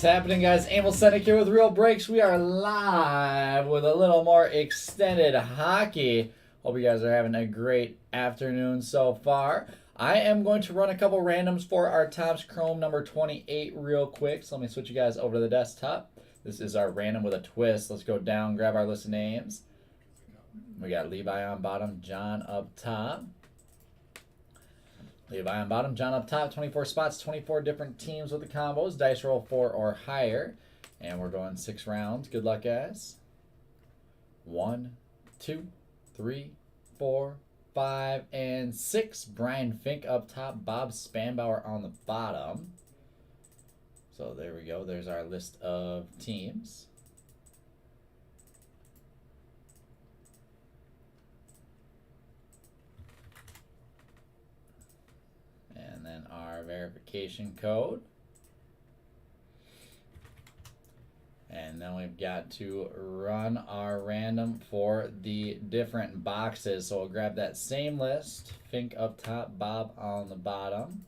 happening, guys? Emil Senek here with Real Breaks. We are live with a little more extended hockey. Hope you guys are having a great afternoon so far. I am going to run a couple randoms for our Topps Chrome number 28 real quick. So let me switch you guys over to the desktop. This is our random with a twist. Let's go down, grab our list of names. We got Levi on bottom, John up top. Levi on bottom, John up top, 24 spots, 24 different teams with the combos. Dice roll 4 or higher. And we're going 6 rounds. Good luck, guys. 1, 2, 3, 4, 5, and 6. Brian Fink up top, Bob Spanbauer on the bottom. So there we go. There's our list of teams. And then our verification code. And then we've got to run our random for the different boxes. So we'll grab that same list. Fink up top, Bob on the bottom.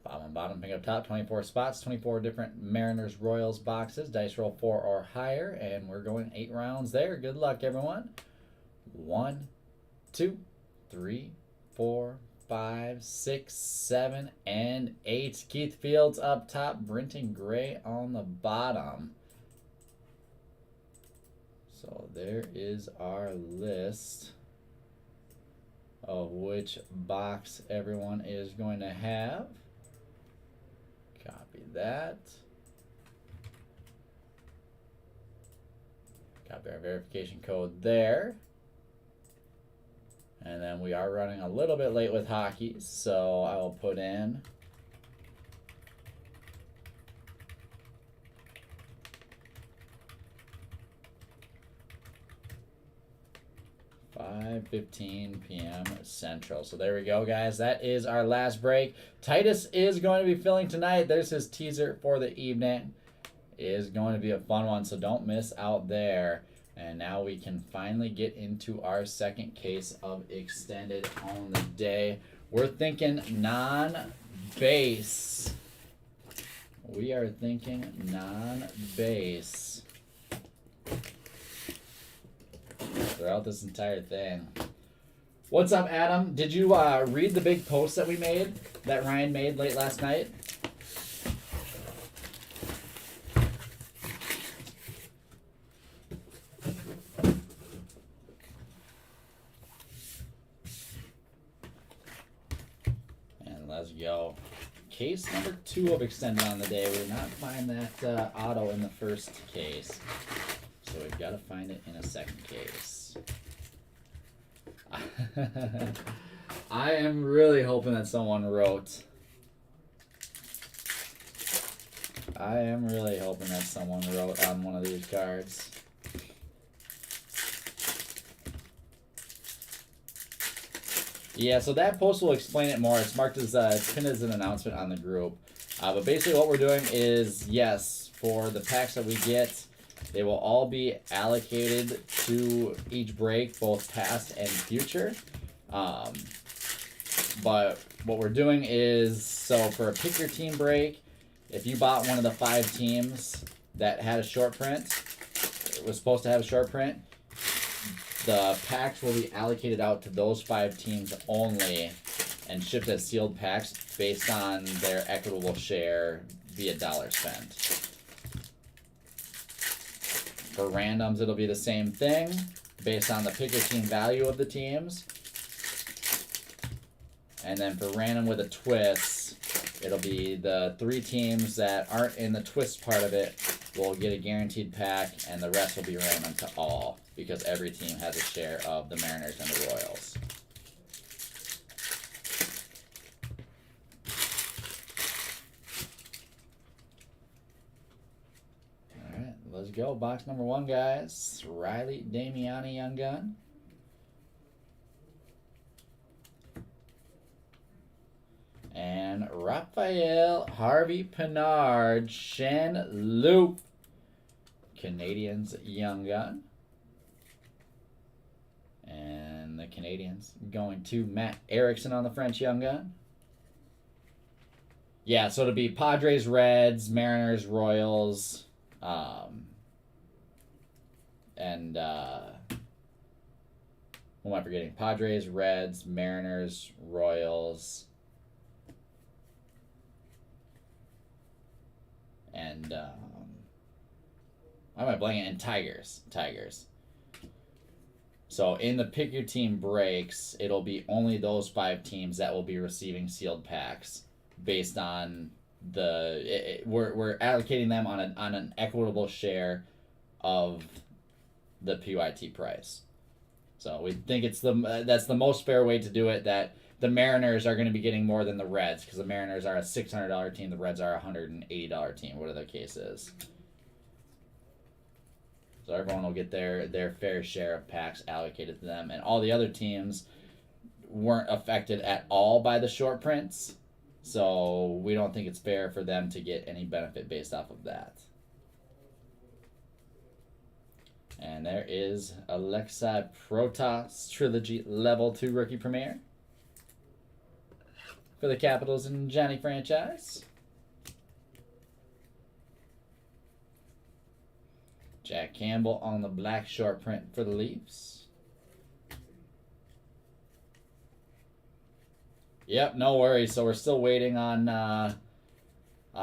Bob on bottom, Fink up top, 24 spots, 24 different Mariners Royals boxes. Dice roll 4 or higher. And we're going 8 rounds there. Good luck, everyone. 1, 2, 3, 4, 5, 6, 7, and 8. Keith Fields up top, Brenton Gray on the bottom. So there is our list of which box everyone is going to have. Copy that. Copy our verification code there. And then we are running a little bit late with hockey, so I will put in (5:15 p.m. Central). So there we go, guys. That is our last break. Titus is going to be filling tonight. There's his teaser for the evening. It is going to be a fun one, so don't miss out there. And now we can finally get into our second case of extended on the day. We're thinking non-base. We are thinking non-base throughout this entire thing. What's up, Adam? Did you read the big post that we made, that Ryan made late last night? Let's go. Case number 2 of extended on the day. We did not find that auto in the first case, so we've got to find it in a second case. I am really hoping that someone wrote. on one of these cards. Yeah, so that post will explain it more. It's marked as pinned as an announcement on the group. But basically what we're doing is, yes, for the packs that we get, they will all be allocated to each break, both past and future. But what we're doing is, so for a pick your team break, if you bought one of the 5 teams that had a short print, it was supposed to have a short print, the packs will be allocated out to those 5 teams only and shipped as sealed packs based on their equitable share via dollar spent. For randoms, it'll be the same thing based on the pick your team value of the teams. And then for random with a twist, it'll be the 3 teams that aren't in the twist part of it will get a guaranteed pack, and the rest will be random to all, because every team has a share of the Mariners and the Royals. Alright, let's go. Box number 1, guys. Riley Damiani, Young Gun. And Raphael Harvey Pinard, Shen Loop, Canadians Young Gun. And the Canadians going to Matt Erickson on the French Young Gun. Yeah, so it'll be Padres, Reds, Mariners, Royals, and who am I forgetting? Padres, Reds, Mariners, Royals, and why am I blanking? And Tigers. So in the pick your team breaks, it'll be only those 5 teams that will be receiving sealed packs based on we're allocating them on an equitable share of the PYT price. So we think that's the most fair way to do it. That the Mariners are going to be getting more than the Reds because the Mariners are a $600 team, the Reds are a $180 team, whatever the case is. So everyone will get their fair share of packs allocated to them, and all the other teams weren't affected at all by the short prints. So we don't think it's fair for them to get any benefit based off of that. And there is Alexei Protas Trilogy Level 2 Rookie Premiere for the Capitals and Johnny franchise. Jack Campbell on the black short print for the Leafs. Yep, no worries. So we're still waiting on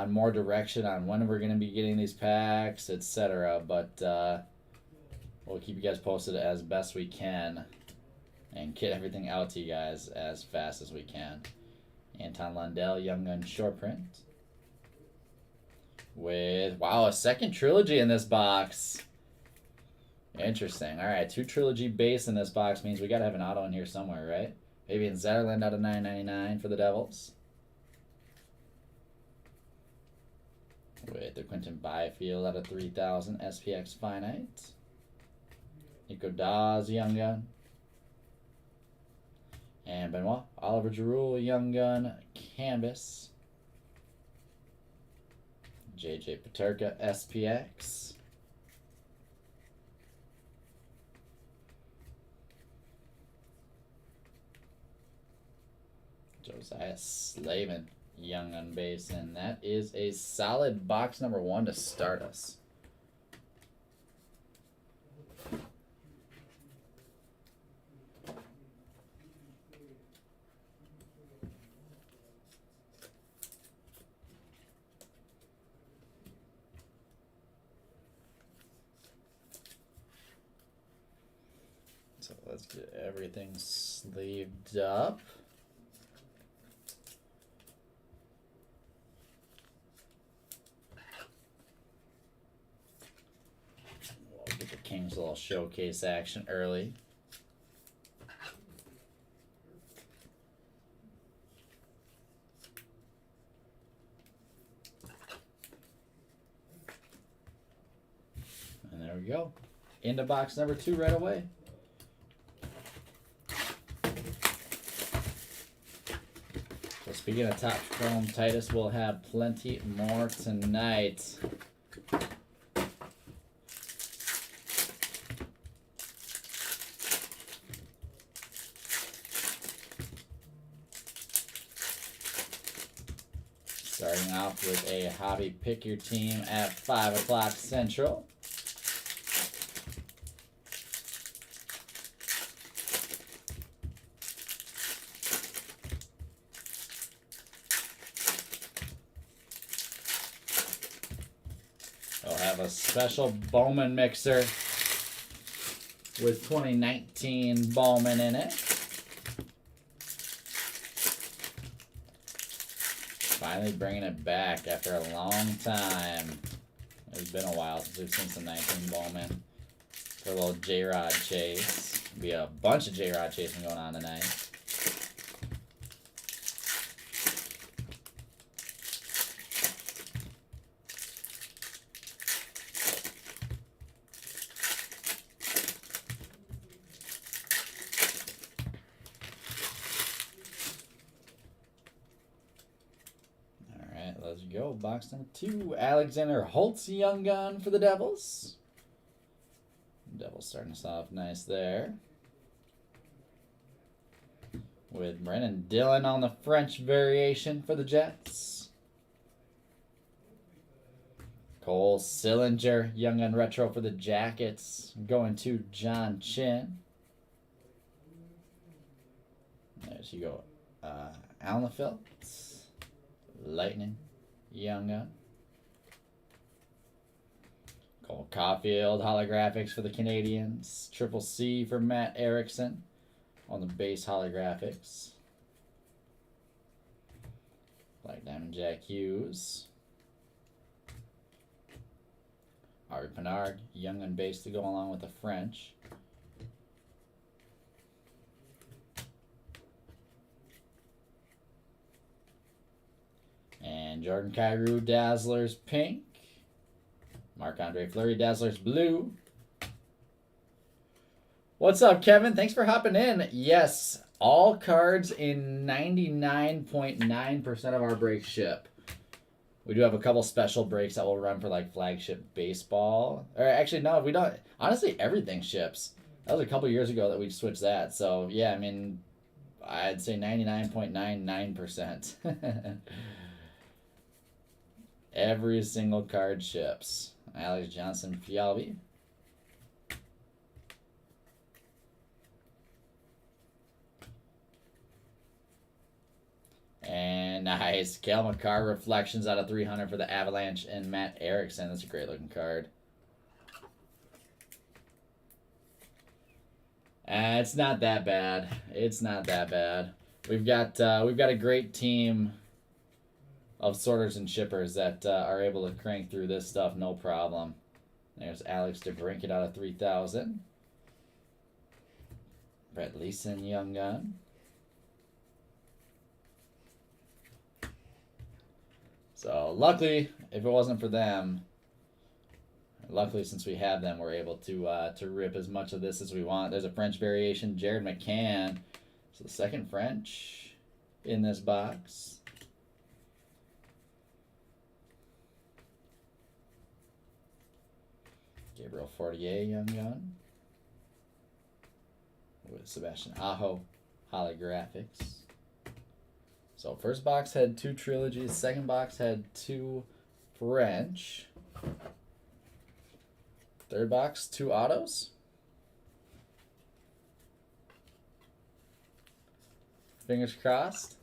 more direction on when we're going to be getting these packs, etc. But we'll keep you guys posted as best we can and get everything out to you guys as fast as we can. Anton Lundell, Young Gun short print. With, wow, a second trilogy in this box. Interesting. All right, 2 trilogy base in this box means we got to have an auto in here somewhere, right? Maybe in Zetterland out of $9.99 for the Devils. With the Quentin Byfield out of 3,000 SPX Finite. Nico Dawes, Young Gun. And Benoit, Oliver Giroux, Young Gun, Canvas. JJ Peterka, SPX. Josiah Slavin, Young Gun base. And that is a solid box number 1 to start us. So let's get everything sleeved up. We'll get the Kings little showcase action early. And there we go. Into box number 2 right away. So speaking of Top Chrome, Titus will have plenty more tonight. Starting off with a hobby pick your team at 5 o'clock Central. We'll have a special Bowman mixer with 2019 Bowman in it. Finally bringing it back after a long time. It's been a while since we've seen some 19 Bowman. For a little J-Rod chase. Be a bunch of J-Rod chasing going on tonight. Let's go. Box number 2. Alexander Holtz, Young Gun for the Devils. Devils starting us off nice there. With Brennan Dillon on the French variation for the Jets. Cole Sillinger, Young Gun Retro for the Jackets. Going to John Chin. There you go. Alan Phillips, Lightning, Young Gun. Cole Caulfield, holographics for the Canadians. Triple C for Matt Erickson on the base holographics. Black Diamond Jack Hughes. Ari Pinard, Young Gun base to go along with the French. And Jordan Kyrou, Dazzlers pink. Marc-Andre Fleury, Dazzlers blue. What's up, Kevin? Thanks for hopping in. Yes, all cards in 99.9% of our breaks ship. We do have a couple special breaks that will run for like flagship baseball. Or actually, no, we don't. Honestly, everything ships. That was a couple years ago that we switched that. So, yeah, I mean, I'd say 99.99%. Every single card ships. Alex Johnson, Fialbi. And nice. Cal McCarr reflections out of 300 for the Avalanche and Matt Erickson. That's a great looking card. It's not that bad. It's not that bad. We've got a great team of sorters and shippers that are able to crank through this stuff no problem. There's Alex DeBrincat out of 3,000. Brett Leeson, Young Gun. So luckily, if it wasn't for them, luckily since we have them, we're able to rip as much of this as we want. There's a French variation, Jared McCann. So the second French in this box. Gabriel Fortier, Young Gun. With Sebastian Aho, holographics. So first box had 2 trilogies. Second box had 2 French. Third box, 2 autos. Fingers crossed.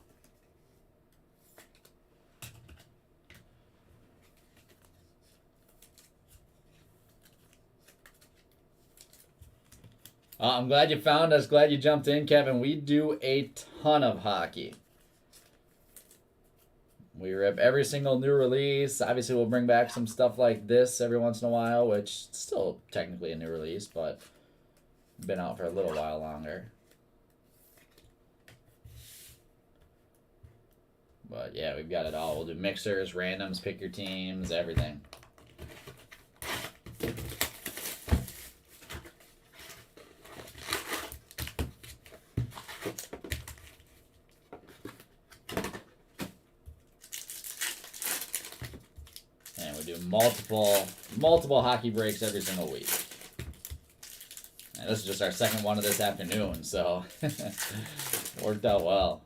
I'm glad you found us. Glad you jumped in, Kevin. We do a ton of hockey. We rip every single new release. Obviously, we'll bring back some stuff like this every once in a while, which is still technically a new release, but been out for a little while longer. But yeah, we've got it all. We'll do mixers, randoms, pick your teams, everything. Multiple hockey breaks every single week. And this is just our second one of this afternoon, so worked out well.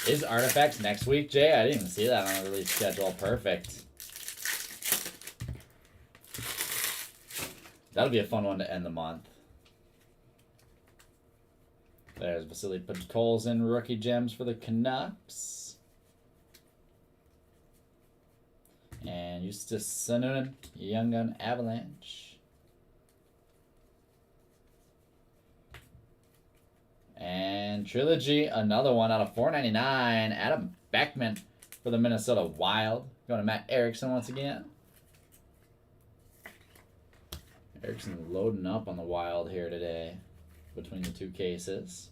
Is Artifacts next week, Jay? I didn't even see that on the release schedule. Perfect. That'll be a fun one to end the month. There's Vasily Podkolzin, rookie gems for the Canucks. And Justus Sanonen, Young Gun Avalanche. And Trilogy, another one out of 499. Adam Beckman for the Minnesota Wild. Going to Matt Erickson once again. Erickson loading up on the Wild here today between the two cases.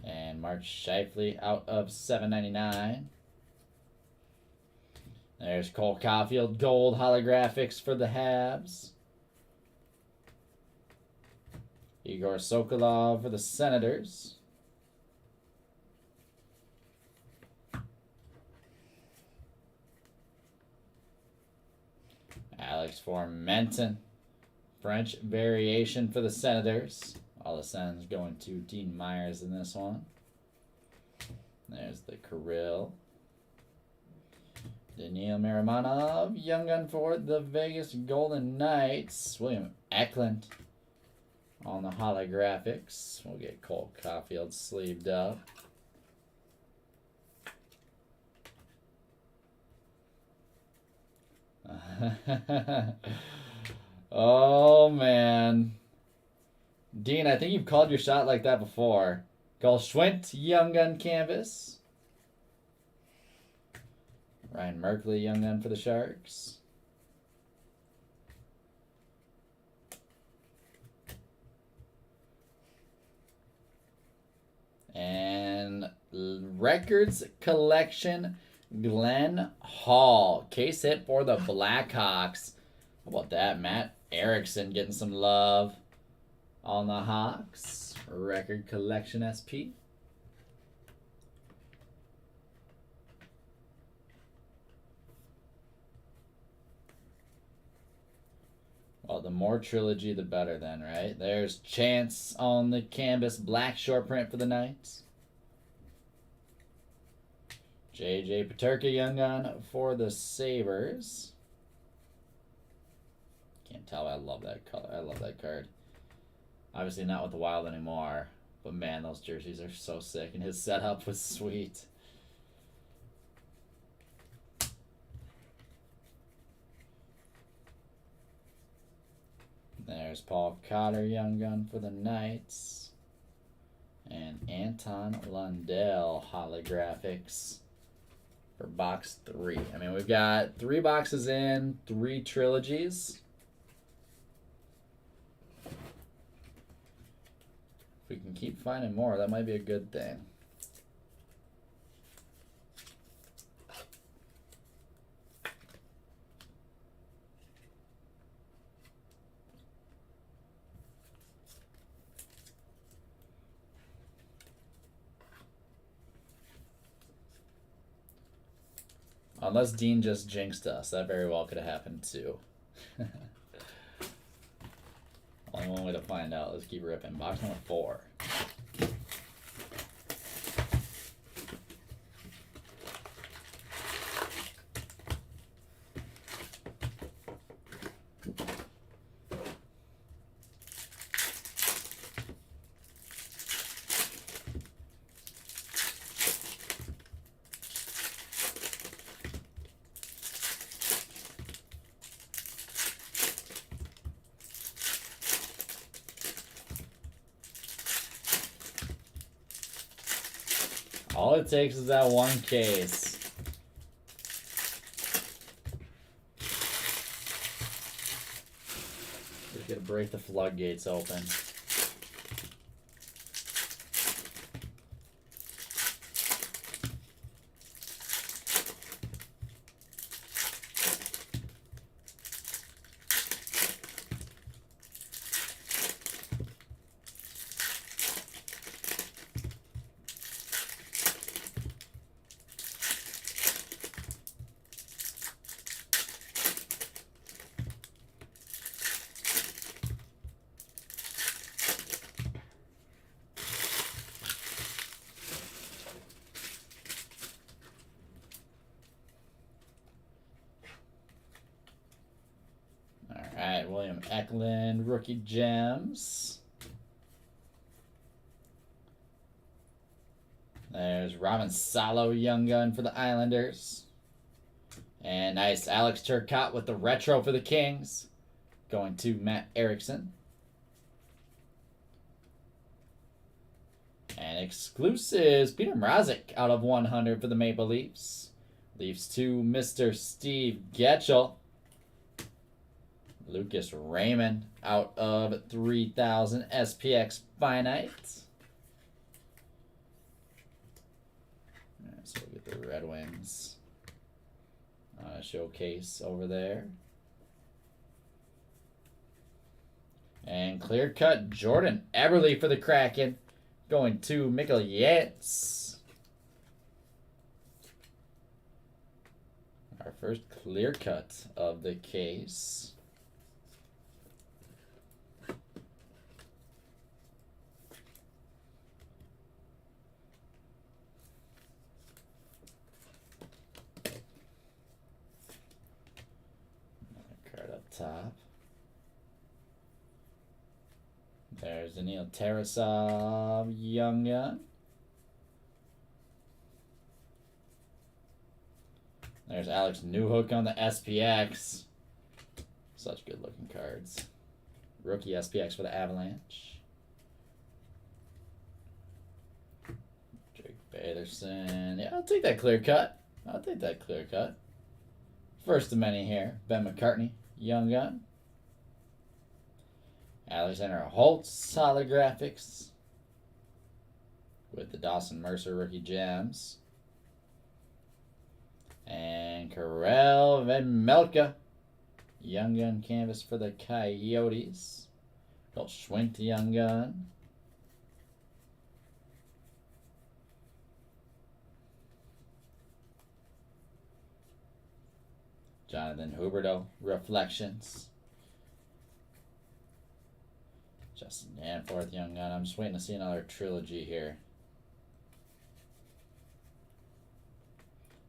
And Mark Scheifele out of $7.99. There's Cole Caulfield gold holographics for the Habs. Igor Sokolov for the Senators. Alex Formenton, French variation for the Senators. All the Sens going to Dean Myers in this one. There's the Kirill. Daniil Miramanov, young gun for the Vegas Golden Knights. William Eklund on the holographics. We'll get Cole Caulfield sleeved up. Oh, man. Dean, I think you've called your shot like that before. Goldschwint, young gun canvas. Ryan Merkley, young gun for the Sharks. And Records Collection, Glenn Hall. Case hit for the Blackhawks. How about that? Matt Erickson getting some love on the Hawks. Record Collection SP. Well, the more trilogy, the better then, right? There's Chance on the canvas, black short print for the Knights. J.J. Peterka, young gun for the Sabres. Can't tell, I love that color. I love that card. Obviously not with the Wild anymore, but man, those jerseys are so sick, and his setup was sweet. There's Paul Cotter, young gun for the Knights. And Anton Lundell holographics for box 3. I mean, we've got 3 boxes in, 3 trilogies. If we can keep finding more, that might be a good thing. Unless Dean just jinxed us. That very well could have happened too. Only one way to find out. Let's keep ripping. Box number 4. All it takes is that one case. We're gonna break the floodgates open. Alright, William Eklund, rookie gems. There's Robin Salo, young gun for the Islanders. And nice Alex Turcotte with the retro for the Kings. Going to Matt Erickson. And exclusives, Peter Mrazek out of 100 for the Maple Leafs. Leafs to Mr. Steve Getchell. Lucas Raymond out of 3,000 SPX Finite. Right, so we'll get the Red Wings on a showcase over there. And clear cut Jordan Eberle for the Kraken. Going to Mikkel Yates. Our first clear cut of the case. Another card up top. There's Daniil Tarasov, Young Gun. There's Alex Newhook on the SPX. Such good looking cards. Rookie SPX for the Avalanche. Drake Batherson. Yeah, I'll take that clear cut. I'll take that clear cut. First of many here. Ben McCartney, Young Gun. Alexander Holtz holographics with the Dawson Mercer rookie gems. And Karel Vejmelka, Young Gun canvas for the Coyotes. Bill Schwink, Young Gun. Jonathan Huberdeau, Reflections. Justin Danforth, Young Gun. I'm just waiting to see another trilogy here.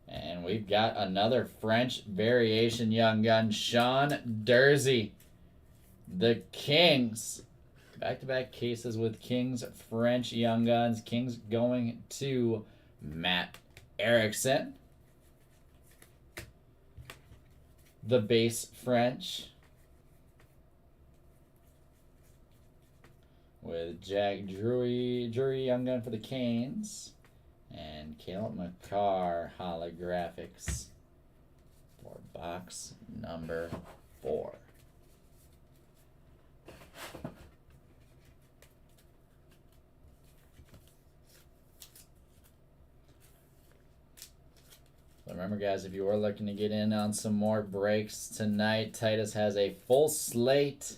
And we've got another French variation Young Gun. Sean Dursey. The Kings. Back-to-back cases with Kings French Young Guns. Kings going to Matt Erickson. The base French. With Jack Drury Young Gun for the Canes. And Caleb McCarr holographics for box number 4. So remember, guys, if you are looking to get in on some more breaks tonight, Titus has a full slate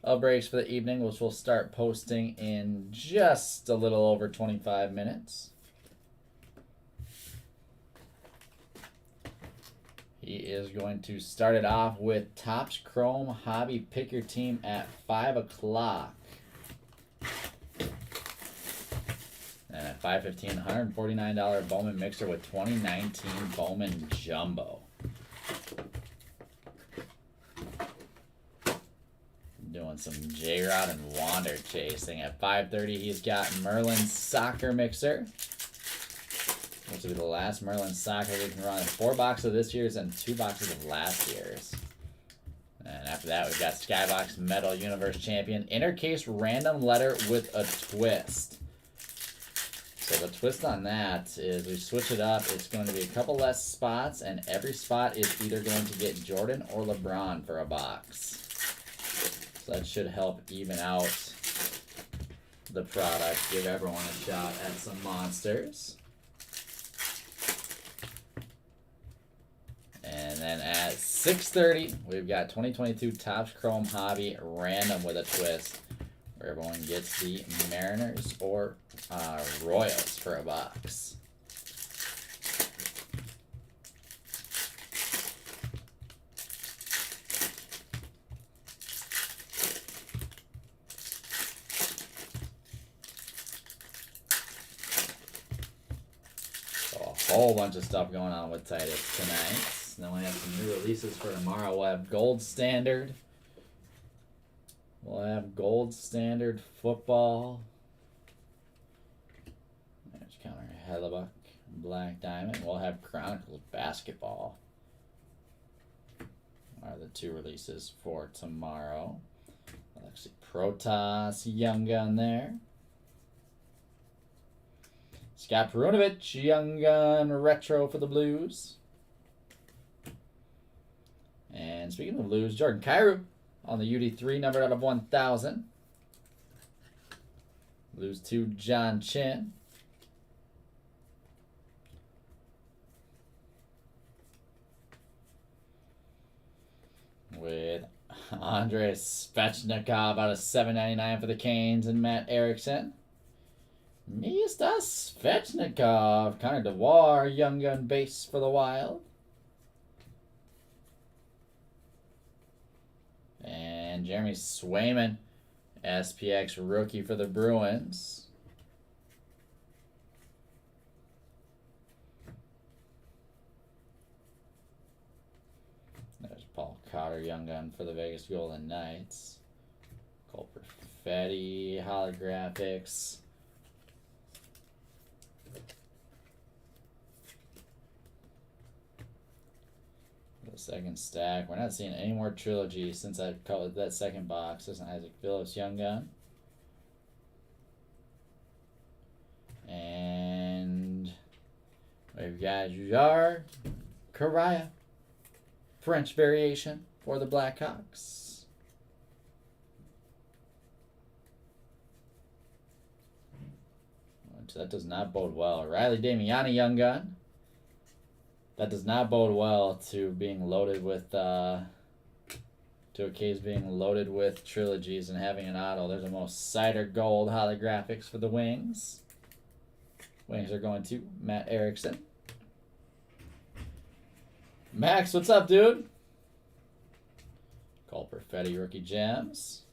of breaks for the evening, which we'll start posting in just a little over 25 minutes. He is going to start it off with Topps Chrome Hobby Pick Your Team at 5 o'clock. And at 5:15, $149 Bowman Mixer with 2019 Bowman Jumbo. Doing some J-Rod and Wander chasing. At 5:30, he's got Merlin Soccer Mixer. Which will be the last Merlin Soccer we can run. 4 boxes of this year's and 2 boxes of last year's. And after that, we've got Skybox Metal Universe Champion. Intercase random letter with a twist. So the twist on that is we switch it up. It's going to be a couple less spots, and every spot is either going to get Jordan or LeBron for a box. So that should help even out the product. Give everyone a shot at some monsters. And then at 6:30, we've got 2022 Topps Chrome Hobby Random with a twist, where everyone gets the Mariners or Royals for a box. So a whole bunch of stuff going on with Titus tonight. Then we have some new releases for tomorrow. We'll have Gold Standard. We'll have Gold Standard Football. There's Connor Hellebuck, Black Diamond. We'll have Chronicles Basketball. Are the 2 releases for tomorrow. Alexi Protas, Young Gun there. Scott Perunovich, Young Gun Retro for the Blues. And speaking of lose, Jordan Kyrou on the UD3, numbered out of 1,000. Lose to John Chin. With Andrei Svechnikov out of 7.99 for the Canes and Matt Erickson. Mista Svechnikov, Connor DeWar, Young Gun base for the Wild. And Jeremy Swayman, SPX rookie for the Bruins. There's Paul Cotter, Young Gun for the Vegas Golden Knights. Cole Perfetti, holographics. The second stack. We're not seeing any more trilogy since I colored that second box. This is Isaac Phillips, Young Gun. And we've got Jar Karaya, French variation for the Blackhawks. That does not bode well. Riley Damiani, Young Gun. That does not bode well to being loaded with, to a case being loaded with trilogies and having an auto. There's a most cider gold holographics for the Wings. Wings are going to Matt Erickson. Max, what's up, dude? Cole Perfetti, rookie gems.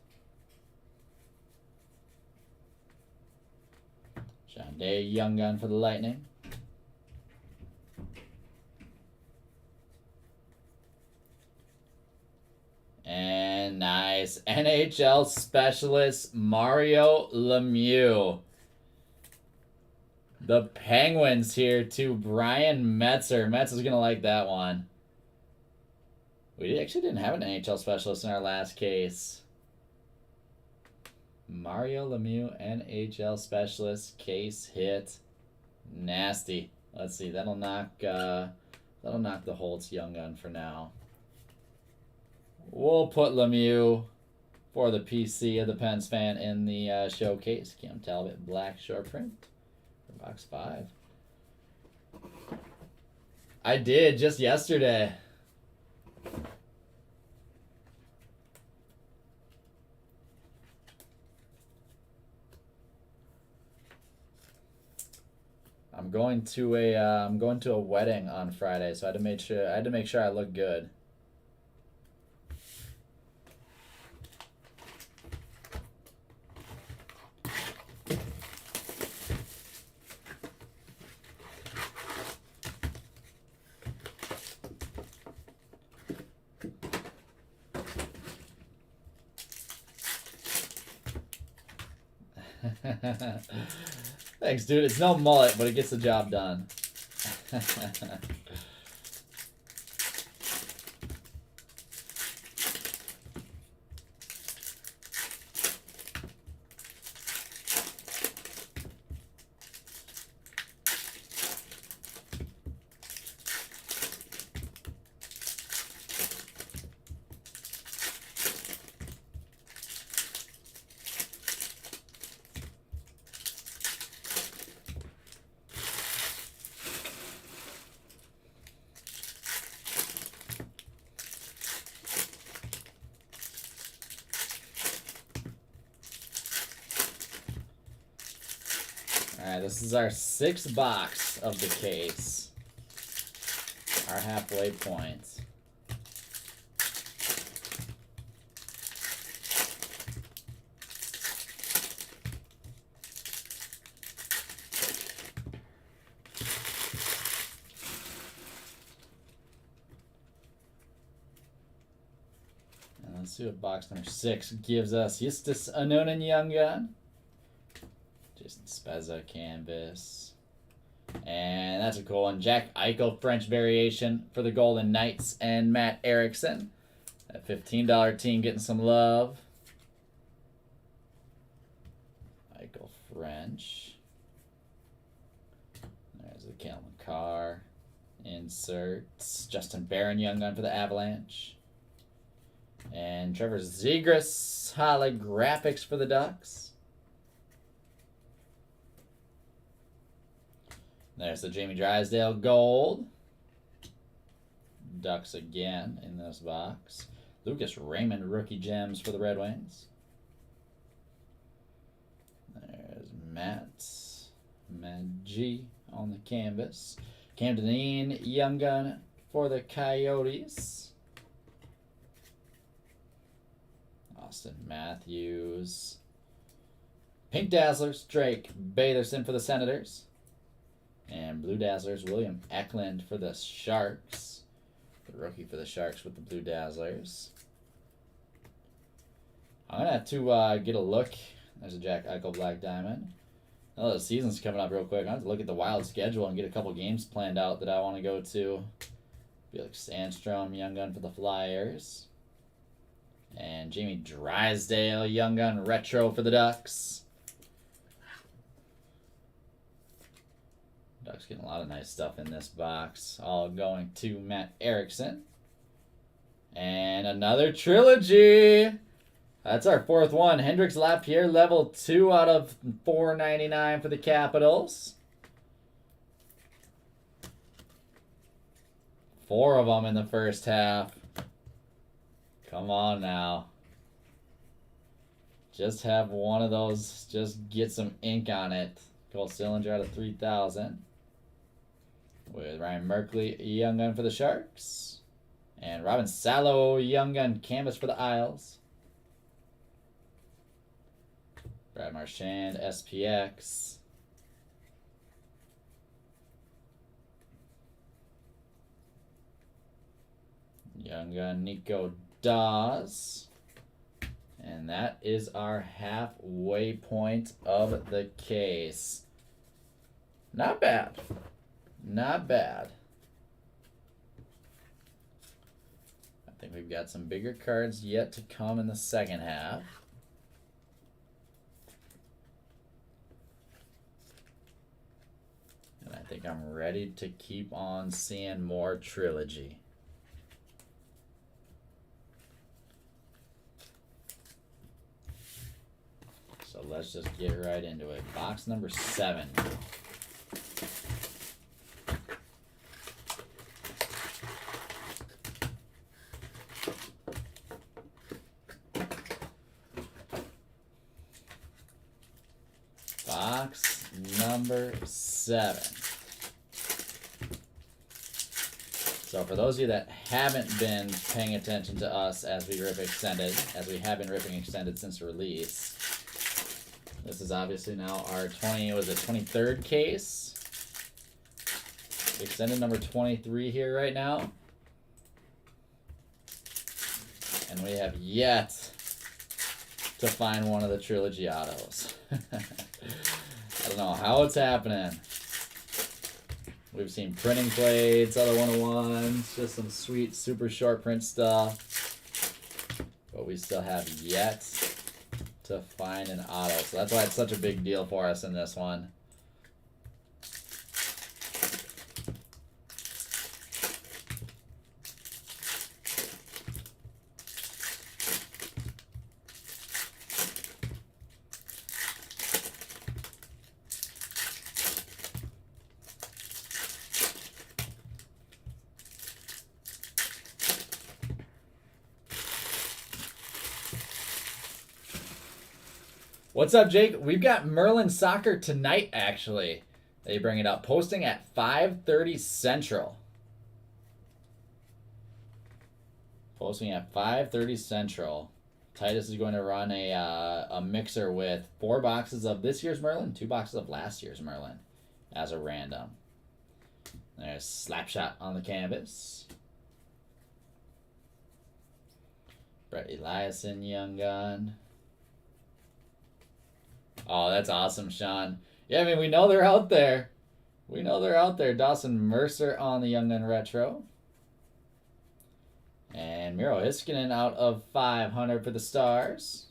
John Day, Young Gun for the Lightning. And nice NHL specialist Mario Lemieux. The Penguins here to Brian Metzer. Metzer's going to like that one. We actually didn't have an NHL specialist in our last case. Mario Lemieux, NHL specialist, case hit. Nasty. Let's see. That'll knock the Holtz Young Gun for now. We'll put Lemieux for the PC of the Pens fan in the showcase. Cam Talbot, black short print for box 5. I did just yesterday. I'm going to a wedding on Friday, so I had to make sure I look good. Thanks, dude. It's no mullet, but it gets the job done. Alright, this is our 6th box of the case. Our halfway point. And let's see what box number 6 gives us. Justus Anonen Young Gun. Jason Spezza canvas. And that's a cool one. Jack Eichel French variation for the Golden Knights and Matt Erickson. That $15 team getting some love. Eichel French. There's the Cale Makar. Inserts. Justin Barron Young Gun for the Avalanche. And Trevor Zegras holographics for the Ducks. There's the Jamie Drysdale gold. Ducks again in this box. Lucas Raymond rookie gems for the Red Wings. There's Matt G on the canvas. Camden Dean Young Gun for the Coyotes. Austin Matthews. Pink Dazzlers Drake Batherson for the Senators. And Blue Dazzlers William Eklund for the Sharks. The rookie for the Sharks with the Blue Dazzlers. I'm going to have to get a look. There's a Jack Eichel Black Diamond. Oh, the season's coming up real quick. I have to look at the Wild schedule and get a couple games planned out that I want to go to. Felix Sandstrom, Young Gun for the Flyers. And Jamie Drysdale, Young Gun Retro for the Ducks. Ducks getting a lot of nice stuff in this box. All going to Matt Erickson. And another trilogy. That's our fourth one. Hendrix Lapierre, level 2 out of 499 for the Capitals. 4 of them in the first half. Come on now. Just have one of those. Just get some ink on it. Cole Sillinger out of 3,000. With Ryan Merkley, Young Gun for the Sharks. And Robin Salo, Young Gun canvas for the Isles. Brad Marchand, SPX. Young Gun Nico Dawes. And that is our halfway point of the case. Not bad. Not bad. I think we've got some bigger cards yet to come in the second half. And I think I'm ready to keep on seeing more trilogy. So let's just get right into it. Box number 7. Box number 7. So for those of you that haven't been paying attention to us as we rip extended, as we have been ripping extended since release, this is obviously now our 23rd case. Extended number 23 here right now. And we have yet to find one of the trilogy autos. I don't know how it's happening. We've seen printing plates, other 101s, just some sweet super short print stuff. But we still have yet to find an auto. So that's why it's such a big deal for us in this one. What's up, Jake? We've got Merlin Soccer tonight, actually. They bring it up. Posting at 5:30 Central. Posting at 5:30 Central. Titus is going to run a mixer with 4 boxes of this year's Merlin, 2 boxes of last year's Merlin as a random. There's Slapshot on the canvas. Brett Eliason, Young Gun. Oh, that's awesome, Sean. Yeah, I mean, we know they're out there. We know they're out there. Dawson Mercer on the Young Gun Retro. And Miro Iskinen out of 500 for the Stars.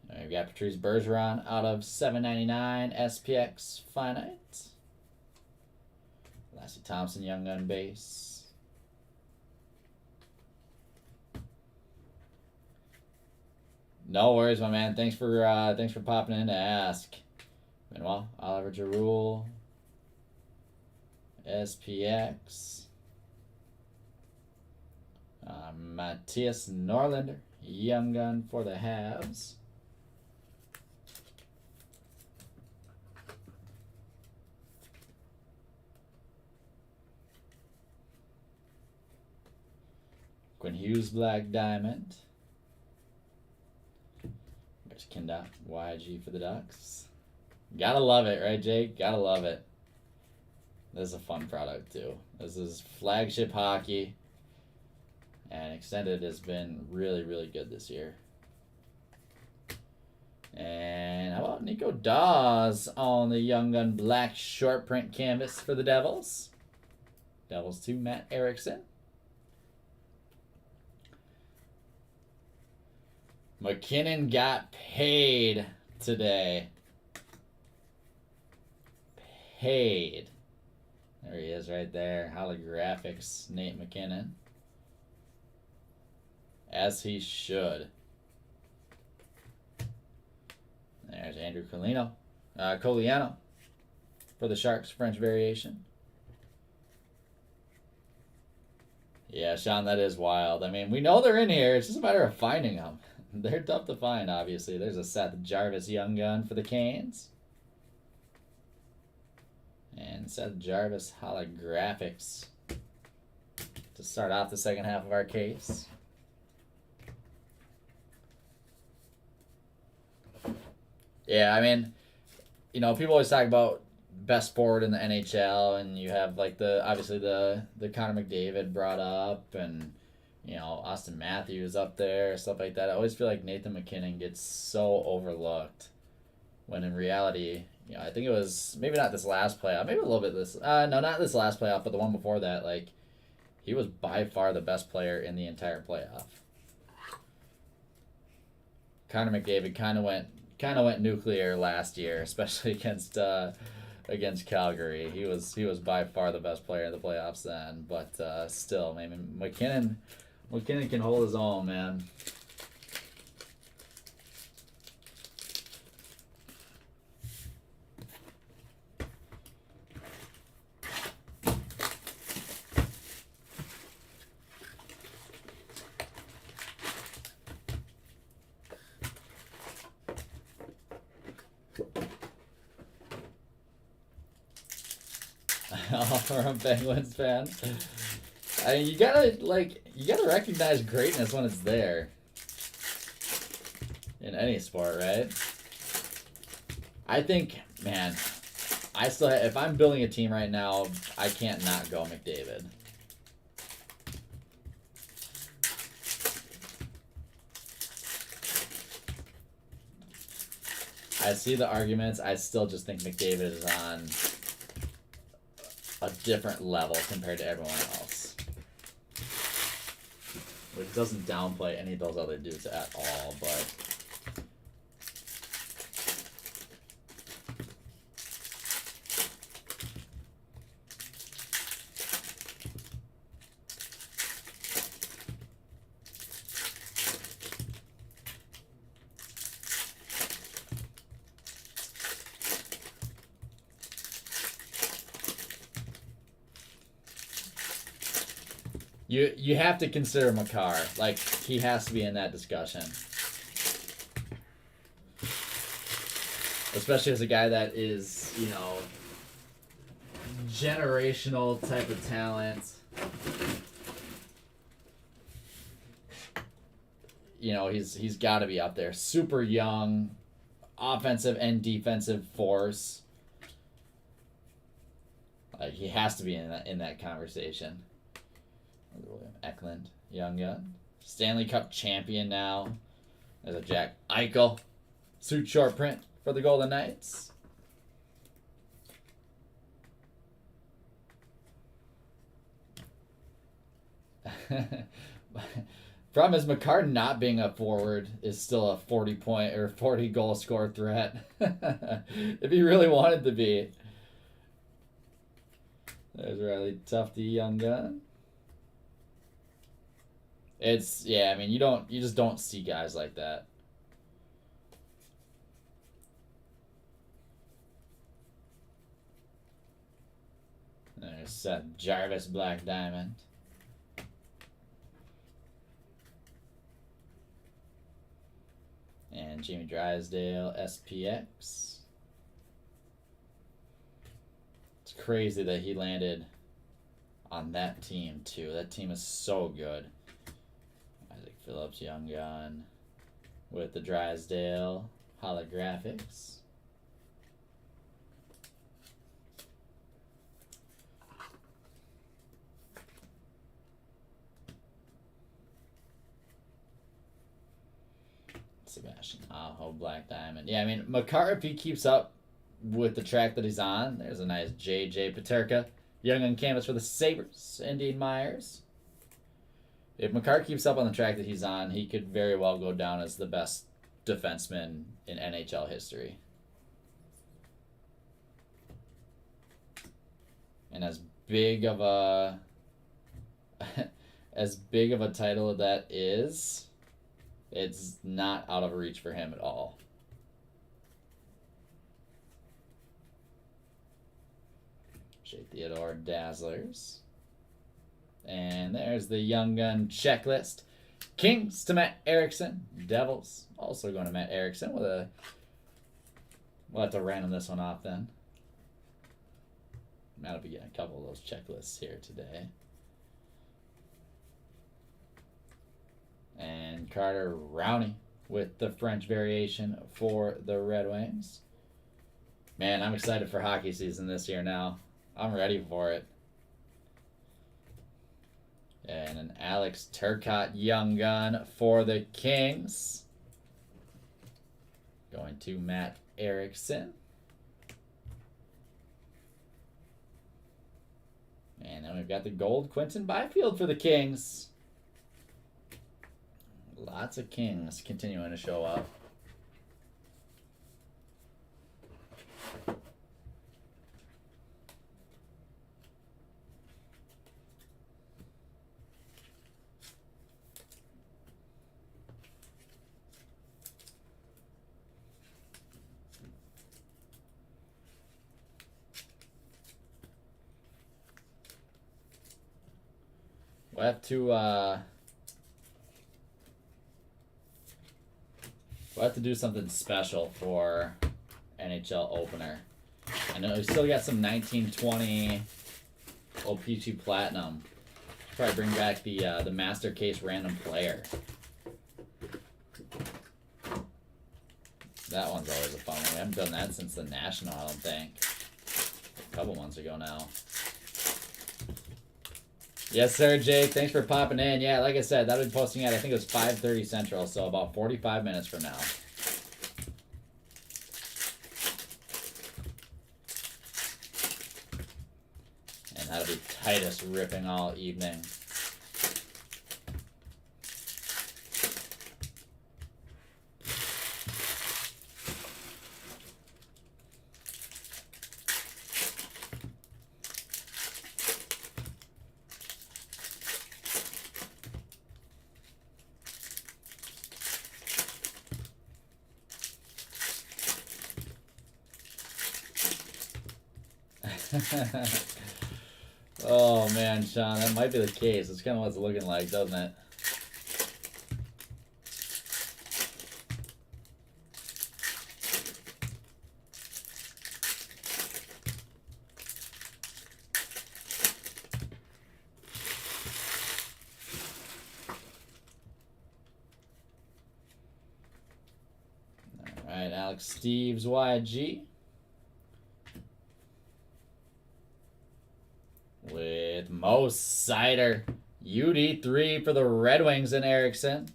And we've got Patrice Bergeron out of 799 SPX Finite. Lassie Thompson, Young Gun base. No worries, my man. Thanks for popping in to ask. Meanwhile, Oliver Giroux, SPX, Matthias Norlander, Young Gun for the Habs. Quinn Hughes, Black Diamond. There's Kinda, YG for the Ducks. Gotta love it, right, Jake? Gotta love it. This is a fun product, too. This is flagship hockey. And Extended has been really, really good this year. And how about Nico Dawes on the Young Gun Black short print canvas for the Devils? Devils 2, Matt Erickson. McKinnon got paid today. Paid. There he is right there. Holographics, Nate McKinnon. As he should. There's Andrew Coliano for the Sharks, French variation. Yeah, Sean, that is wild. I mean, we know they're in here. It's just a matter of finding them. They're tough to find, obviously. There's a Seth Jarvis Young Gun for the Canes. And Seth Jarvis holographics to start off the second half of our case. Yeah, I mean, you know, people always talk about best forward in the NHL, and you have like obviously the Connor McDavid brought up, and you know, Austin Matthews up there, stuff like that. I always feel like Nathan McKinnon gets so overlooked, when in reality, you know, I think it was maybe not this last playoff, maybe a little bit this, no, not this last playoff, but the one before that, like, he was by far the best player in the entire playoff. Connor McDavid kind of went nuclear last year, especially against Calgary. He was by far the best player in the playoffs then, but still, maybe McKinnon can hold his own, man. For a Penguins fan, I mean, you gotta recognize greatness when it's there. In any sport, right? I think, man, if I'm building a team right now, I can't not go McDavid. I see the arguments. I still just think McDavid is on a different level compared to everyone else. Which doesn't downplay any of those other dudes at all, but You have to consider Makar. Like, he has to be in that discussion. Especially as a guy that is, you know, generational type of talent. You know, he's got to be up there. Super young, offensive and defensive force. Like, he has to be in that conversation. William Eklund, Young Gun. Stanley Cup champion now. There's a Jack Eichel. Suit short print for the Golden Knights. Problem is, Makar not being a forward is still a 40-point or 40-goal score threat. If he really wanted to be. There's Riley Tufte, Young Gun. I mean, you just don't see guys like that. There's Seth Jarvis, Black Diamond. And Jamie Drysdale, SPX. It's crazy that he landed on that team, too. That team is so good. Isaac Phillips, Young Gun. With the Drysdale holographics. Sebastian Aho, Black Diamond. Yeah, I mean, Makar, if he keeps up with the track that he's on, there's a nice JJ Paterka. Young on canvas for the Sabres, Indian Myers. If Makar keeps up on the track that he's on, he could very well go down as the best defenseman in NHL history. And as big of a title that is, it's not out of reach for him at all. Shea Theodore Dazzlers. And there's the Young Gun checklist. Kings to Matt Erickson. Devils also going to Matt Erickson with a... We'll have to random this one off then. Matt will be getting a couple of those checklists here today. And Carter Rowney with the French variation for the Red Wings. Man, I'm excited for hockey season this year now. I'm ready for it. And an Alex Turcotte Young Gun for the Kings. Going to Matt Erickson. And then we've got the gold Quinton Byfield for the Kings. Lots of Kings continuing to show up. We'll have to do something special for NHL opener. I know we still got some 1920 OPG Platinum. Probably bring back the Master Case Random Player. That one's always a fun one. We haven't done that since the National, I don't think. A couple months ago now. Yes, sir, Jake. Thanks for popping in. Yeah, like I said, that'll be posting at, I think it was 5:30 Central, so about 45 minutes from now. And that'll be Titus ripping all evening. Oh man, Sean, that might be the case. It's kind of what it's looking like, doesn't it? All right, Alex Steves YG. With Mo Sider, UD3 for the Red Wings and Erickson.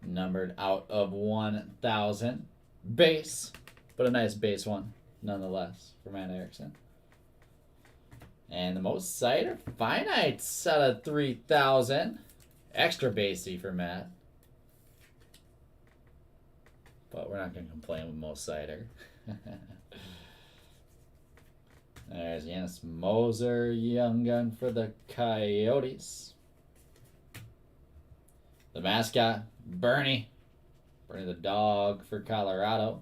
Numbered out of 1,000. Base, but a nice base one nonetheless for Matt Erickson. And the Mo Sider Finites out of 3,000. Extra basey for Matt. But we're not going to complain with Mo Sider. There's Janus Moser, Young Gun for the Coyotes. The mascot, Bernie. Bernie the Dog for Colorado.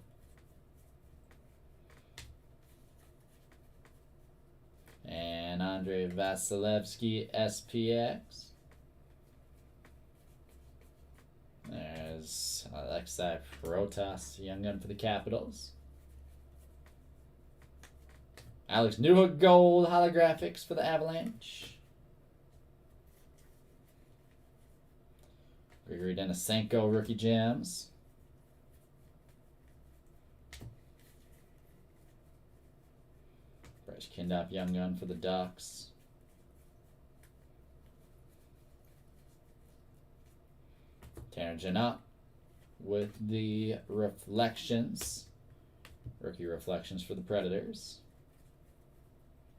And Andrei Vasilevsky SPX. There's Alexei Protas, Young Gun for the Capitals. Alex Newhook Gold Holographics for the Avalanche. Grigory Denisenko Rookie Gems. Bryce Kindop Young Gun for the Ducks. Tanner Janot with the Reflections. Rookie Reflections for the Predators.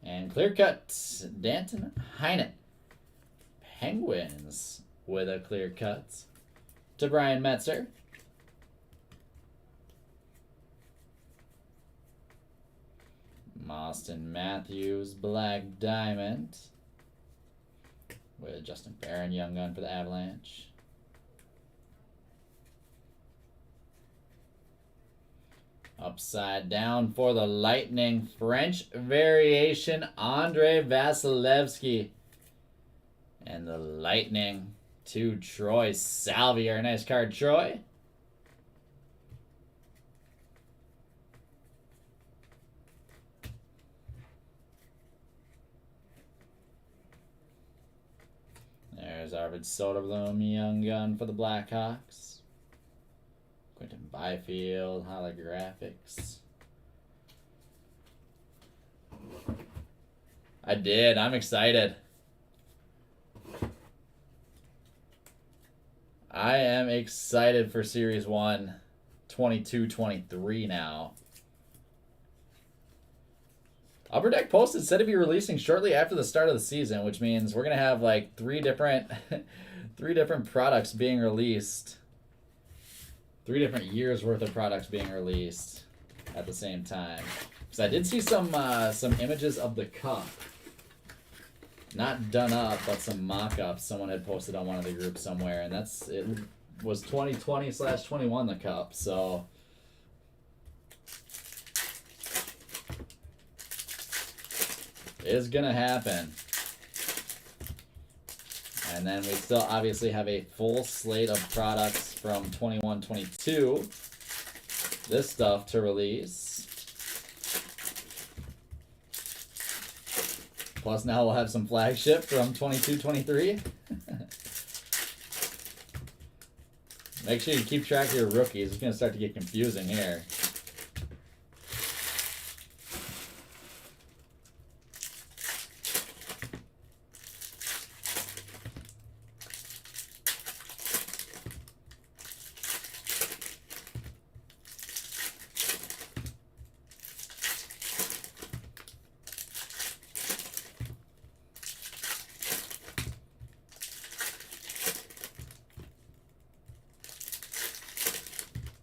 And clear cut, Danton Heinen. Penguins with a clear cut to Brian Metzer. Austin Matthews, Black Diamond. With Justin Barron, Young Gun for the Avalanche. Upside down for the Lightning, French variation, Andrei Vasilevsky. And the Lightning to Troy Salvier. Nice card, Troy. There's Arvid Soderblom, Young Gun for the Blackhawks. Quentin Byfield, holographics. I did. I'm excited. I am excited for Series 1, 22-23 now. Upper Deck Posted said to be releasing shortly after the start of the season, which means we're going to have like three different products being released. 3 different years worth of products being released at the same time. Because I did see some images of the cup. Not done up, but some mock-ups someone had posted on one of the groups somewhere. And it was 2020/21 the cup, so it's gonna happen. And then we still obviously have a full slate of products from 21-22. This stuff to release. Plus now we'll have some flagship from 22-23. Make sure you keep track of your rookies. It's going to start to get confusing here.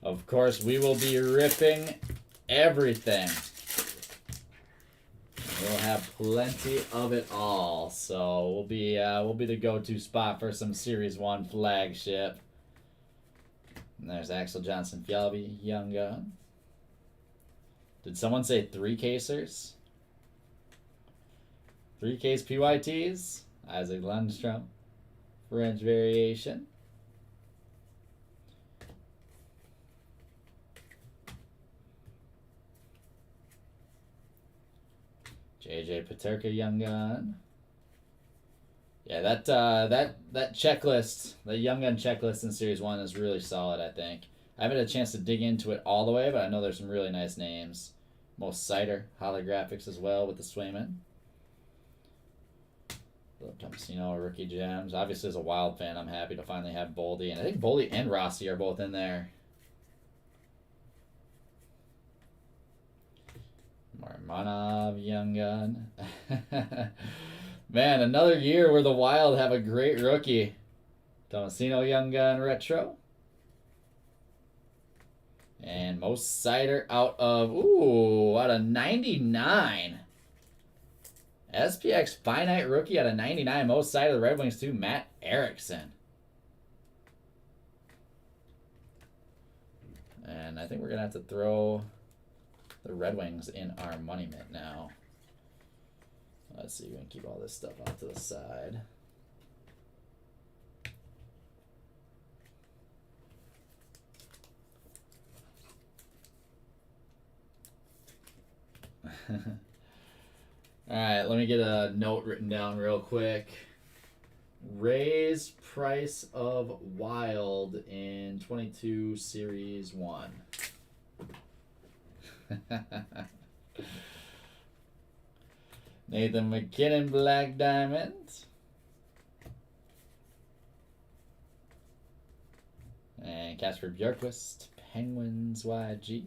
Of course, we will be ripping everything. We'll have plenty of it all, so we'll be the go-to spot for some Series 1 flagship. And there's Axel Johnson Fjallby, Young Gun. Did someone say 3-casers? 3-case PYTs. Isaac Lundstrom, French variation. JJ Paterka, Young Gun. Yeah, that checklist, the Young Gun checklist in Series 1 is really solid, I think. I haven't had a chance to dig into it all the way, but I know there's some really nice names. Most Cider, holographics as well with the Swayman. Tomasino, Rookie Gems. Obviously, as a Wild fan, I'm happy to finally have Boldy. And I think Boldy and Rossi are both in there. Marmanov, Young Gun. Man, another year where the Wild have a great rookie. Tomasino, Young Gun Retro. And Most Cider out of 99. SPX Finite Rookie out of 99. Most Cider, the Red Wings too. Matt Erickson. And I think we're going to have to throw the Red Wings in our money mitt now. Let's see, we can keep all this stuff off to the side. Alright, let me get a note written down real quick. Raise price of Wild in 22 Series 1. Nathan McKinnon, Black Diamond. And Casper Bjorkquist, Penguins YG.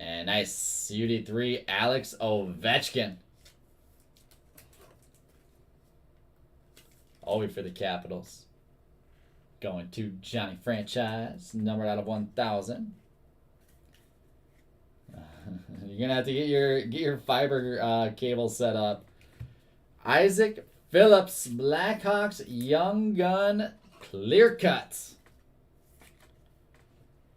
And nice UD3, Alex Ovechkin. Always for the Capitals. Going to Johnny Franchise, numbered out of 1,000. You're gonna have to get your fiber cable set up. Isaac Phillips, Blackhawks, Young Gun, Clear Cut.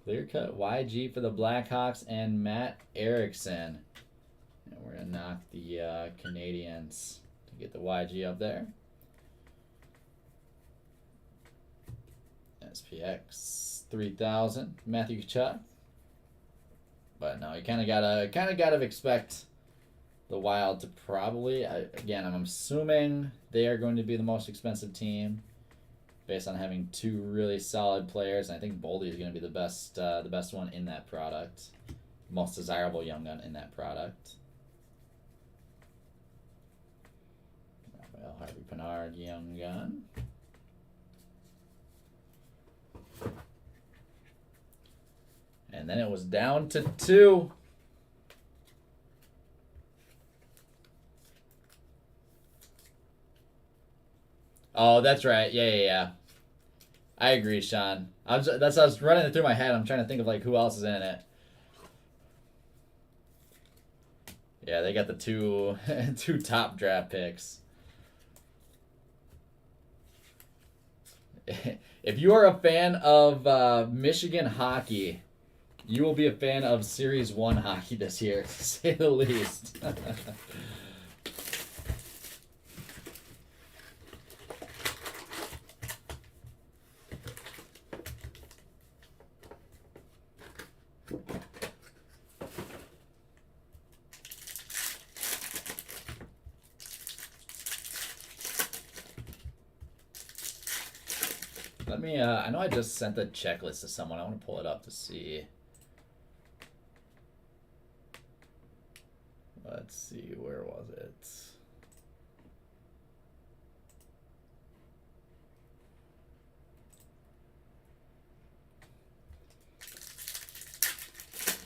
Clear Cut YG for the Blackhawks and Matt Erickson. And we're going to knock the Canadians to get the YG up there. SPX 3000, Matthew Tkachuk. But no, you kind of gotta expect the Wild to probably. Again, I'm assuming they are going to be the most expensive team, based on having two really solid players. And I think Boldy is going to be the best one in that product. Most desirable young gun in that product. Raphael Harvey Pinard, young gun. And then it was down to 2. Oh, that's right. Yeah. I agree, Sean. I was running it through my head. I'm trying to think of like who else is in it. Yeah, they got the two top draft picks. If you are a fan of Michigan hockey, you will be a fan of Series 1 hockey this year, to say the least. Let me, I know I just sent the checklist to someone. I want to pull it up to see. Let's see, where was it?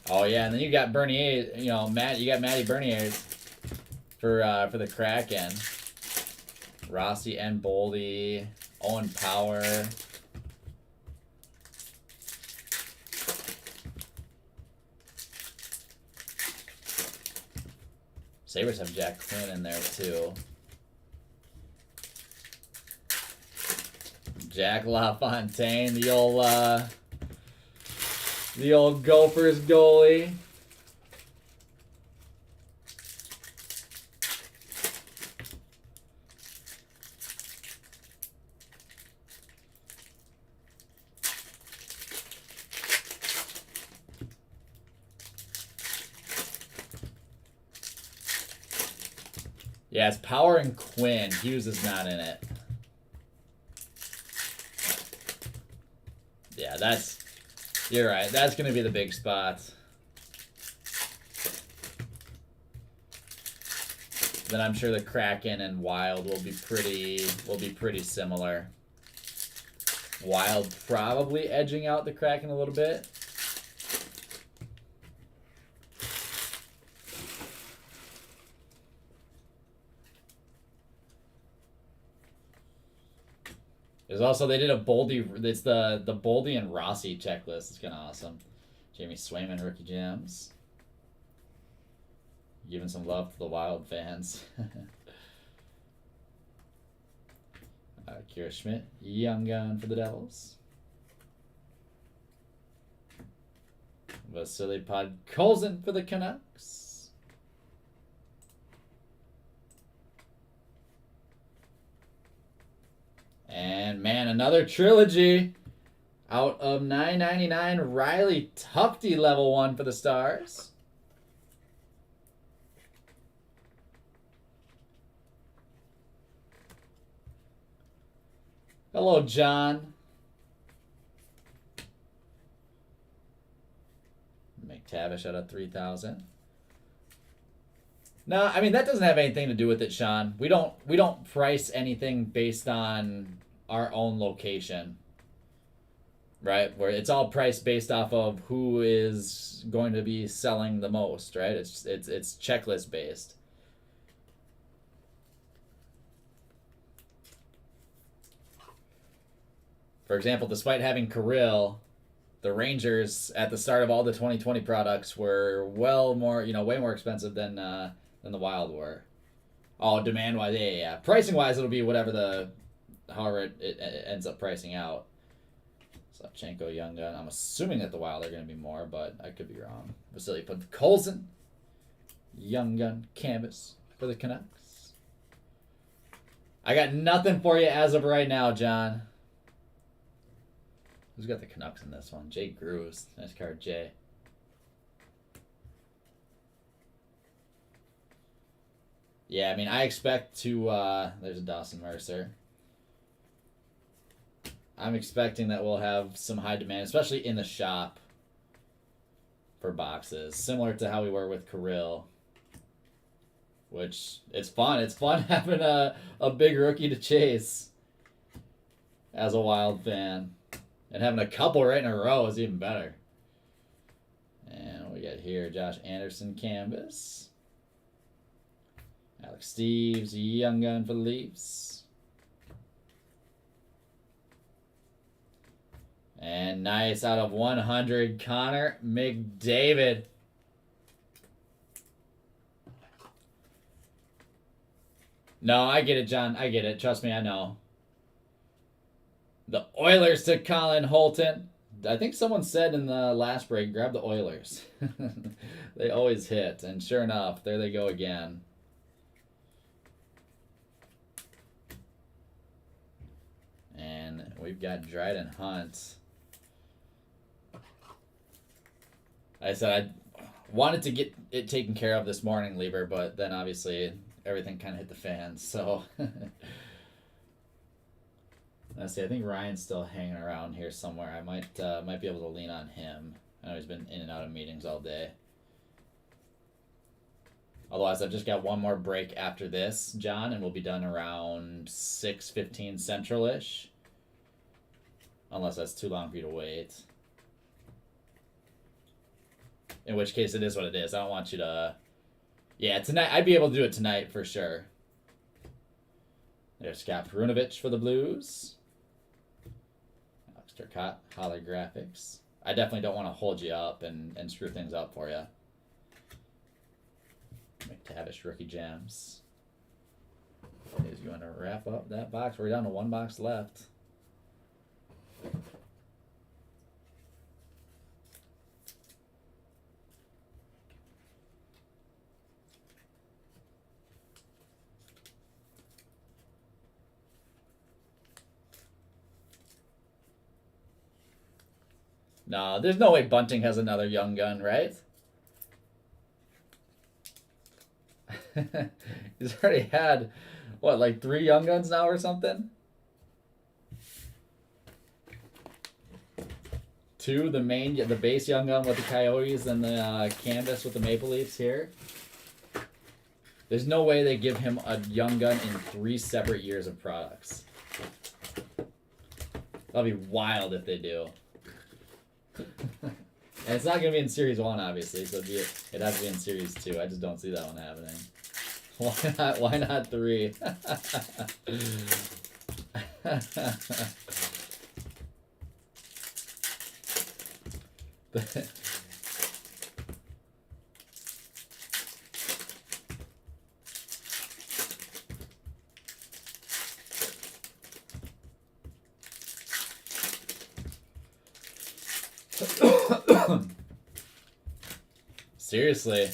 Oh yeah, and then you got Bernier, you got Matty Bernier for the Kraken. Rossi and Boldy, Owen Power. Sabres have Jack Quinn in there too. Jack LaFontaine, the old Gophers goalie. Yeah, it's Power and Quinn. Hughes is not in it. Yeah, you're right. That's going to be the big spot. Then I'm sure the Kraken and Wild will be pretty similar. Wild probably edging out the Kraken a little bit. There's also, they did a Boldy, it's the Boldy and Rossi checklist. It's kind of awesome. Jamie Swayman, rookie gems. Giving some love to the Wild fans. Kira Schmidt, young gun for the Devils. Vasily Podkolzin for the Canucks. And man, another trilogy. Out of 999, Riley Tufte level 1 for the Stars. Hello, John. McTavish out of 3,000. No, I mean that doesn't have anything to do with it, Sean. We don't price anything based on our own location. Right? Where it's all priced based off of who is going to be selling the most, right? It's checklist based. For example, despite having Kirill, the Rangers at the start of all the 2020 products were way more expensive than the Wild were. Oh, demand wise, yeah. Pricing wise, it'll be however it ends up pricing out. Savchenko, young gun. I'm assuming that the Wild are going to be more, but I could be wrong. Vasily Podkolzin, young gun canvas for the Canucks. I got nothing for you as of right now, John. Who's got the Canucks in this one? Jay Grooves. Nice card, Jay. Yeah, I mean, I expect to... there's a Dawson Mercer. I'm expecting that we'll have some high demand, especially in the shop, for boxes. Similar to how we were with Kirill. Which, it's fun. It's fun having a big rookie to chase as a Wild fan. And having a couple right in a row is even better. And what we got here, Josh Anderson canvas. Alex Steves, young gun for the Leafs. And nice out of 100, Connor McDavid. No, I get it, John. I get it. Trust me, I know. The Oilers to Colin Holton. I think someone said in the last break, grab the Oilers. They always hit. And sure enough, there they go again. And we've got Dryden Hunt. I said I wanted to get it taken care of this morning, Lieber, but then obviously everything kind of hit the fan. So... Let's see. I think Ryan's still hanging around here somewhere. I might be able to lean on him. I know he's been in and out of meetings all day. Otherwise, I've just got one more break after this, John, and we'll be done around 6:15 Central-ish. Unless that's too long for you to wait. In which case, it is what it is. I don't want you to... Yeah, tonight. I'd be able to do it tonight for sure. There's Scott Perunovich for the Blues. Turcotte holographics. I definitely don't want to hold you up and screw things up for you. McTavish rookie gems. Is you want to wrap up that box? We're down to one box left. No, there's no way Bunting has another young gun, right? He's already had, what, like 3 young guns now or something? 2, the base young gun with the Coyotes and the canvas with the Maple Leafs here. There's no way they give him a young gun in 3 separate years of products. That'll be wild if they do. And it's not going to be in Series 1, obviously, so it has to be in Series 2. I just don't see that one happening. Why not 3? Seriously.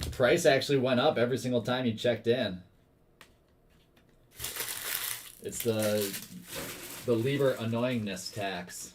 The price actually went up every single time you checked in. It's the Lieber annoyingness tax.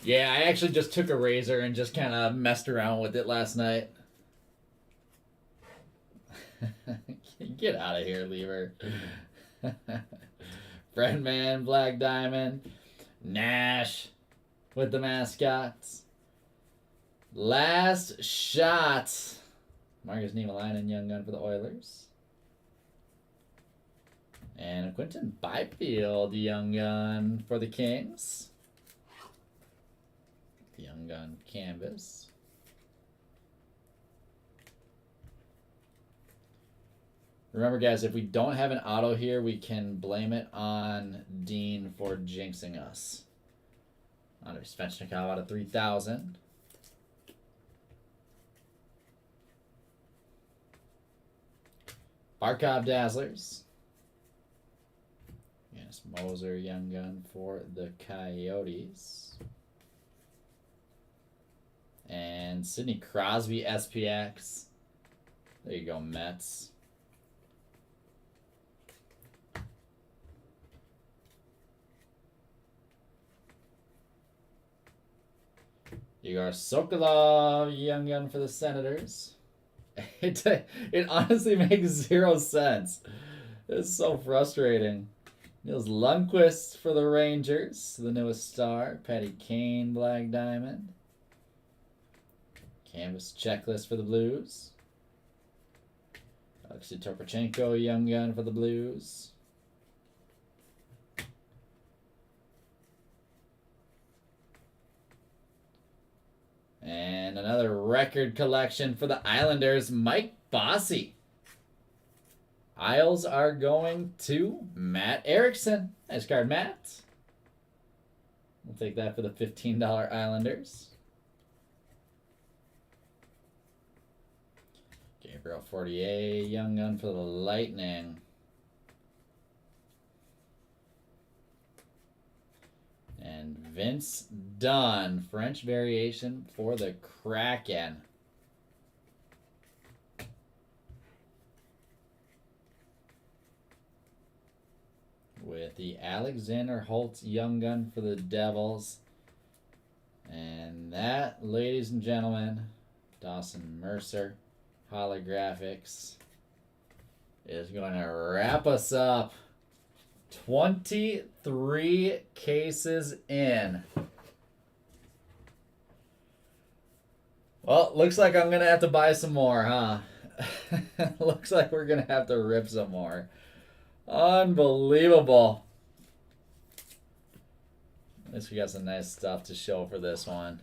Yeah, I actually just took a razor and just kind of messed around with it last night. Get out of here, Lieber. Fredman, Black Diamond, Nash with the mascots. Last shot. Marcus Niemelainen, Young Gun for the Oilers. And Quentin Byfield, Young Gun for the Kings. Young Gun canvas. Remember, guys, if we don't have an auto here, we can blame it on Dean for jinxing us. Under Svechnikov out of 3,000. Barkov Dazzlers. Yes, Moser, Young Gun for the Coyotes. And Sidney Crosby SPX. There you go, Mets. Igor Sokolov, Young Gun for the Senators. It honestly makes 0 sense. It's so frustrating. Nils Lundqvist for the Rangers, the newest star. Patty Kane, Black Diamond. Canvas checklist for the Blues. Alexei Torpachenko, Young Gun for the Blues. And another record collection for the Islanders, Mike Bossy. Isles are going to Matt Erickson. Nice card, Matt. We'll take that for the $15 Islanders. Gabriel Fortier, Young Gun for the Lightning. And Vince Dunn, French variation for the Kraken. With the Alexander Holtz Young Gun for the Devils. And that, ladies and gentlemen, Dawson Mercer Holographics is going to wrap us up. 23 cases in. Well, looks like I'm going to have to buy some more, huh? Looks like we're going to have to rip some more. Unbelievable. At least we got some nice stuff to show for this one.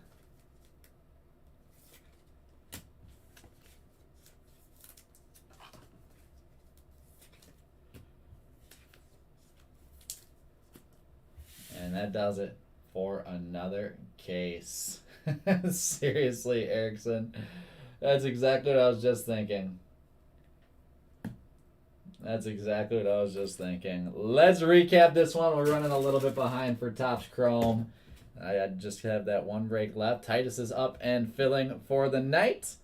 And that does it for another case. Seriously, Erickson. That's exactly what I was just thinking. That's exactly what I was just thinking. Let's recap this one. We're running a little bit behind for Topps Chrome. I just have that one break left. Titus is up and filling for the night.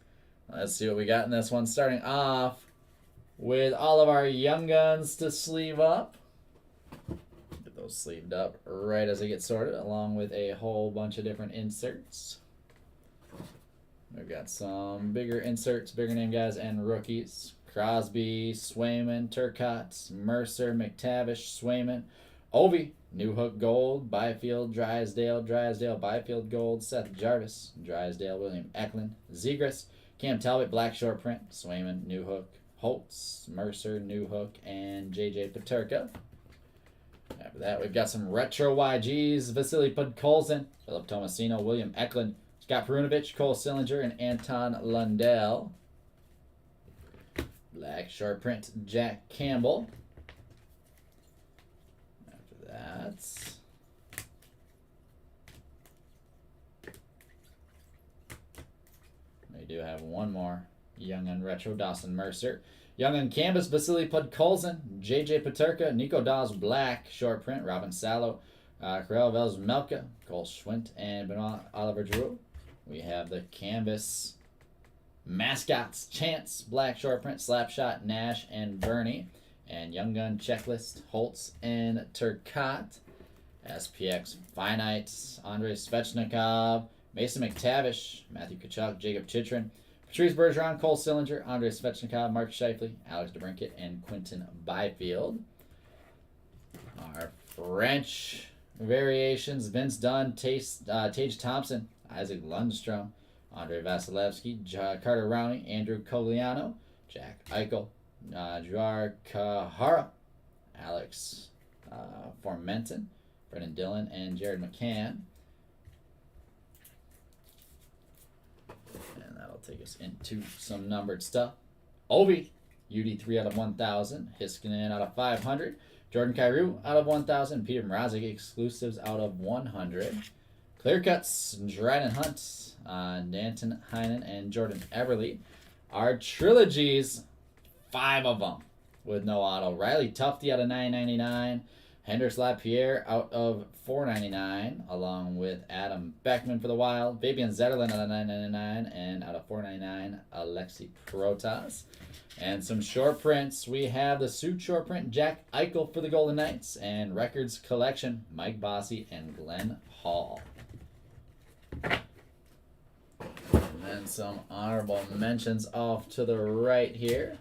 Let's see what we got in this one. Starting off with all of our Young Guns to sleeve up. Get those sleeved up right as they get sorted, along with a whole bunch of different inserts. We've got some bigger inserts, bigger name guys, and rookies. Crosby, Swayman, Turcotte, Mercer, McTavish, Swayman, Ovi, Newhook Gold, Byfield, Drysdale, Byfield Gold, Seth Jarvis, Drysdale, William Eklund, Zegras, Cam Talbot, black short print. Swayman, Newhook. Holtz, Mercer, Newhook, and J.J. Paterka. After that, we've got some retro YGs. Vasily Podkolzin, Philip Tomasino, William Eklund, Scott Perunovich, Cole Sillinger, and Anton Lundell. Black short print, Jack Campbell. After that, we do have one more. Young and retro, Dawson Mercer. Young and canvas, Vasily Podkolzin, J.J. Paterka, Nico Dawes Black, short print, Robin Salo, Karel Vels-Melka, Cole Schwint, and Benoit Oliver Giroux. We have the canvas mascots, Chance, black short print, Slapshot, Nash, and Bernie. And Young Gun checklist, Holtz and Turcotte. SPX Finite, Andrei Svechnikov, Mason McTavish, Matthew Tkachuk, Jacob Chitrin, Patrice Bergeron, Cole Sillinger, Andrei Svechnikov, Mark Scheifele, Alex DeBrincat, and Quinton Byfield. Our French variations, Vince Dunn, Tage Thompson, Isaac Lundstrom, Andrei Vasilevsky, Carter Rowney, Andrew Cogliano, Jack Eichel, Juar Kahara, Alex Formenton, Brendan Dillon, and Jared McCann. And that'll take us into some numbered stuff. Ovi, UD3 out of 1,000. Hiskinen out of 500. Jordan Kyrou out of 1,000. Peter Mrazek exclusives out of 100. Clear cuts, Dryden Hunt, Danton Heinen, and Jordan Everly. Our trilogies, 5 of them with no auto. Riley Tufte out of 999. Hendrix Lapierre out of 499, along with Adam Beckman for the Wild. Fabian Zetterlund out of 999, and out of 499, Alexi Protas. And some short prints. We have the suit short print, Jack Eichel for the Golden Knights, and Records Collection, Mike Bossy and Glenn Hall. And then some honorable mentions off to the right here.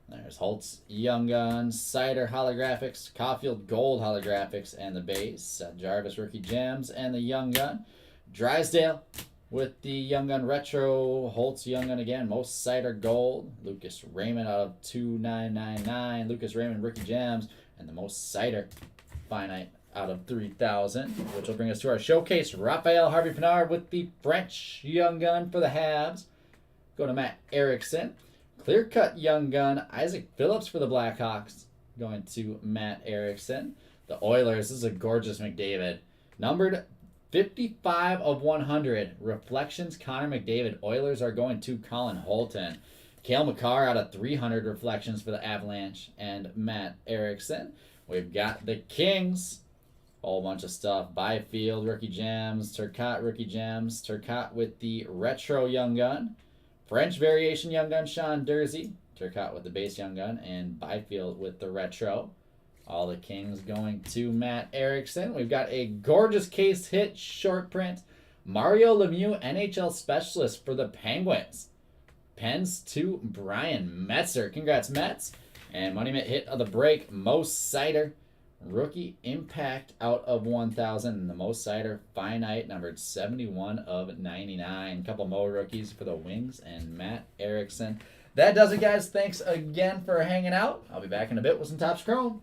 There's Holtz, Young Guns, Cider Holographics, Caulfield Gold Holographics, and the base. Jarvis Rookie Gems and the Young Gun. Drysdale with the Young Gun Retro. Holtz Young Gun again. Most Cider Gold. Lucas Raymond out of 2,999. Lucas Raymond Rookie Gems. And the most Cider Finite out of 3,000. Which will bring us to our showcase. Raphael Harvey Pinard with the French Young Gun for the Habs. Go to Matt Erickson. Clear cut Young Gun, Isaac Phillips for the Blackhawks, going to Matt Erickson. The Oilers, this is a gorgeous McDavid. Numbered 55 of 100. Reflections, Connor McDavid. Oilers are going to Colin Holton. Cale Makar out of 300 reflections for the Avalanche and Matt Erickson. We've got the Kings. Whole bunch of stuff. Byfield, Rookie Gems. Turcotte, Rookie Gems. Turcotte with the Retro Young Gun. French Variation Young Gun, Sean Dursey. Turcotte with the base Young Gun, and Byfield with the Retro. All the Kings going to Matt Erickson. We've got a gorgeous case hit short print. Mario Lemieux, NHL Specialist for the Penguins. Pens to Brian Metzer. Congrats, Mets. And Money Mitt hit of the break, Most Cider. Rookie Impact out of 1,000. And the Most Cider Finite, numbered 71 of 99. Couple more rookies for the Wings and Matt Erickson. That does it, guys. Thanks again for hanging out. I'll be back in a bit with some Topps Chrome.